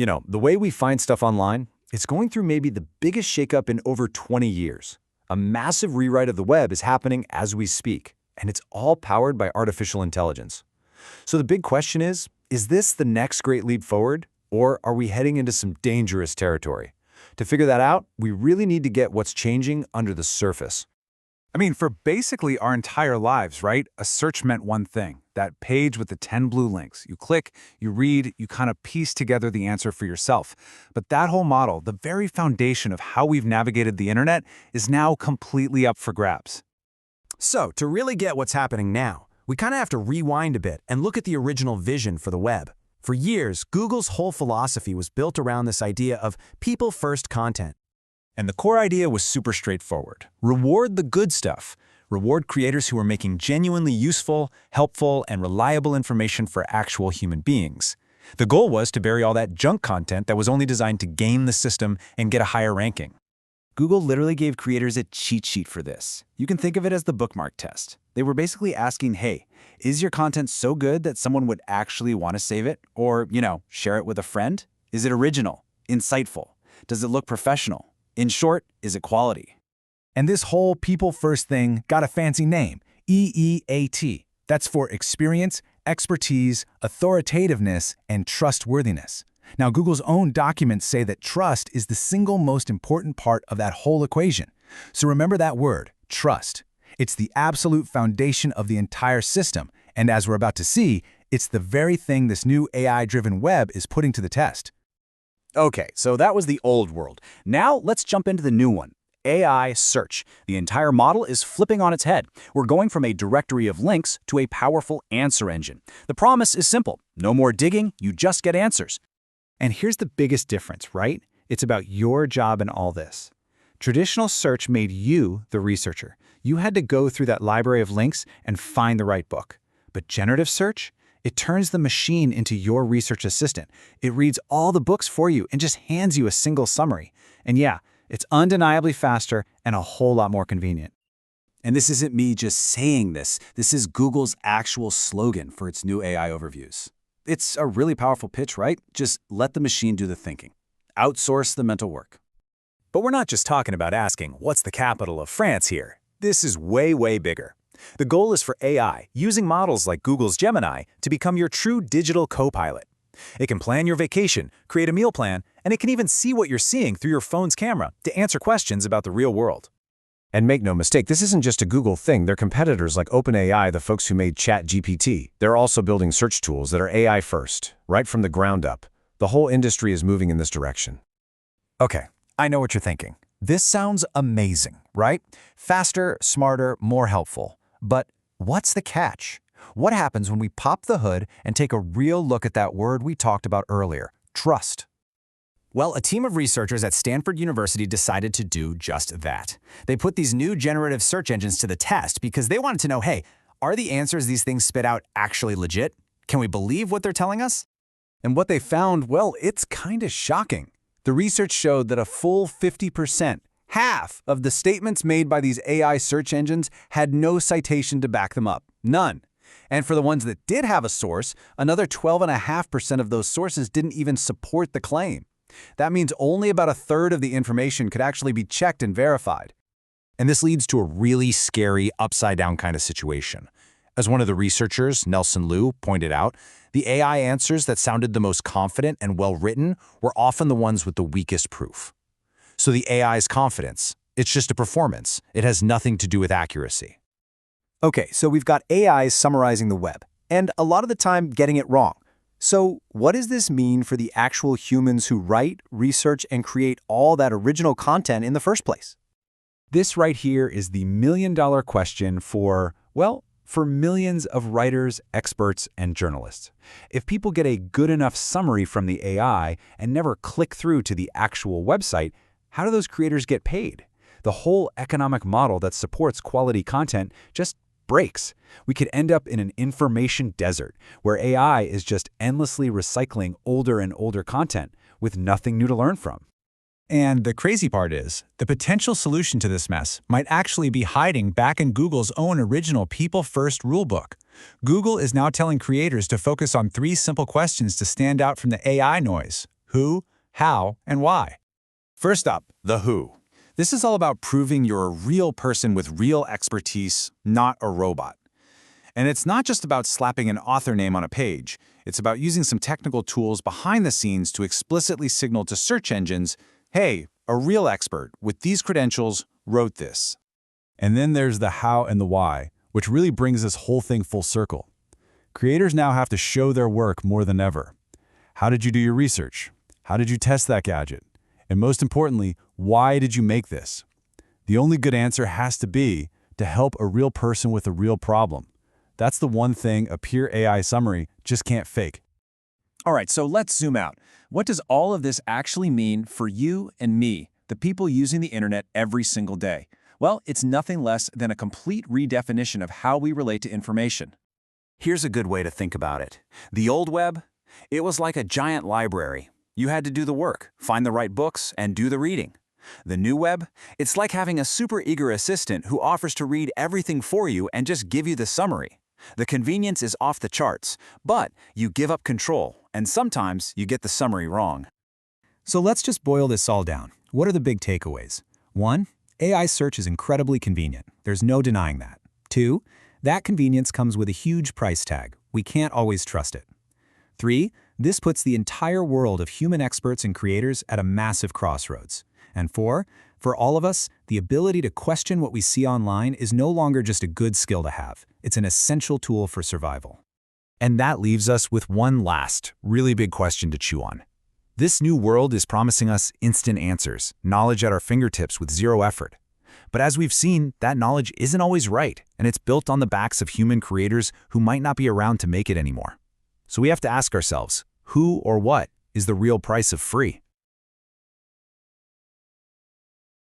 The way we find stuff online, it's going through maybe the biggest shakeup in over 20 years. A massive rewrite of the web is happening as we speak, and it's all powered by artificial intelligence. So the big question is this the next great leap forward, or are we heading into some dangerous territory? To figure that out, we really need to get what's changing under the surface. I mean, for basically our entire lives, right? A search meant one thing, that page with the 10 blue links. You click, you read, you kind of piece together the answer for yourself. But that whole model, the very foundation of how we've navigated the internet, is now completely up for grabs. So, to really get what's happening now, we kind of have to rewind a bit and look at the original vision for the web. For years, Google's whole philosophy was built around this idea of people-first content. And the core idea was super straightforward. Reward the good stuff. Reward creators who are making genuinely useful, helpful, and reliable information for actual human beings. The goal was to bury all that junk content that was only designed to game the system and get a higher ranking. Google literally gave creators a cheat sheet for this. You can think of it as the bookmark test. They were basically asking, hey, is your content so good that someone would actually want to save it? Or, share it with a friend? Is it original? Insightful? Does it look professional? In short, is it quality? And this whole people-first thing got a fancy name, EEAT. That's for experience, expertise, authoritativeness, and trustworthiness. Now, Google's own documents say that trust is the single most important part of that whole equation. So remember that word, trust. It's the absolute foundation of the entire system, and as we're about to see, it's the very thing this new AI-driven web is putting to the test. Okay, so that was the old world. Now let's jump into the new one. AI search. The entire model is flipping on its head. We're going from a directory of links to a powerful answer engine. The promise is simple. No more digging, you just get answers. And here's the biggest difference, right? It's about your job in all this. Traditional search made you the researcher. You had to go through that library of links and find the right book. But generative search? It turns the machine into your research assistant. It reads all the books for you and just hands you a single summary. And yeah, it's undeniably faster and a whole lot more convenient. And this isn't me just saying this. This is Google's actual slogan for its new AI overviews. It's a really powerful pitch, right? Just let the machine do the thinking. Outsource the mental work. But we're not just talking about asking, what's the capital of France here? This is way, way bigger. The goal is for AI, using models like Google's Gemini, to become your true digital co-pilot. It can plan your vacation, create a meal plan, and it can even see what you're seeing through your phone's camera to answer questions about the real world. And make no mistake, this isn't just a Google thing. Their competitors like OpenAI, the folks who made ChatGPT, they're also building search tools that are AI first, right from the ground up. The whole industry is moving in this direction. Okay, I know what you're thinking. This sounds amazing, right? Faster, smarter, more helpful. But what's the catch? What happens when we pop the hood and take a real look at that word we talked about earlier, trust? Well, a team of researchers at Stanford University decided to do just that. They put these new generative search engines to the test because they wanted to know, hey, are the answers these things spit out actually legit? Can we believe what they're telling us? And what they found, well, it's kind of shocking. The research showed that a full 50%, half of the statements made by these AI search engines had no citation to back them up. None. And for the ones that did have a source, another 12.5% of those sources didn't even support the claim. That means only about a third of the information could actually be checked and verified. And this leads to a really scary upside-down kind of situation. As one of the researchers, Nelson Liu, pointed out, the AI answers that sounded the most confident and well-written were often the ones with the weakest proof. So the AI's confidence, it's just a performance. It has nothing to do with accuracy. Okay, so we've got AIs summarizing the web, and a lot of the time getting it wrong. So what does this mean for the actual humans who write, research, and create all that original content in the first place? This right here is the million-dollar question for millions of writers, experts, and journalists. If people get a good enough summary from the AI and never click through to the actual website, how do those creators get paid? The whole economic model that supports quality content just breaks. We could end up in an information desert where AI is just endlessly recycling older and older content with nothing new to learn from. And the crazy part is, the potential solution to this mess might actually be hiding back in Google's own original people-first rulebook. Google is now telling creators to focus on 3 simple questions to stand out from the AI noise. Who, how, and why. First up, the who. This is all about proving you're a real person with real expertise, not a robot. And it's not just about slapping an author name on a page. It's about using some technical tools behind the scenes to explicitly signal to search engines, hey, a real expert with these credentials wrote this. And then there's the how and the why, which really brings this whole thing full circle. Creators now have to show their work more than ever. How did you do your research? How did you test that gadget? And most importantly, why did you make this? The only good answer has to be to help a real person with a real problem. That's the one thing a pure AI summary just can't fake. All right, so let's zoom out. What does all of this actually mean for you and me, the people using the internet every single day? Well, it's nothing less than a complete redefinition of how we relate to information. Here's a good way to think about it. The old web, it was like a giant library. You had to do the work, find the right books, and do the reading. The new web, it's like having a super eager assistant who offers to read everything for you and just give you the summary. The convenience is off the charts, but you give up control, and sometimes you get the summary wrong. So let's just boil this all down. What are the big takeaways? 1. AI search is incredibly convenient. There's no denying that. 2. That convenience comes with a huge price tag. We can't always trust it. 3. This puts the entire world of human experts and creators at a massive crossroads. And 4. For all of us, the ability to question what we see online is no longer just a good skill to have. It's an essential tool for survival. And that leaves us with one last, really big question to chew on. This new world is promising us instant answers, knowledge at our fingertips with zero effort. But as we've seen, that knowledge isn't always right, and it's built on the backs of human creators who might not be around to make it anymore. So we have to ask ourselves, who or what is the real price of free?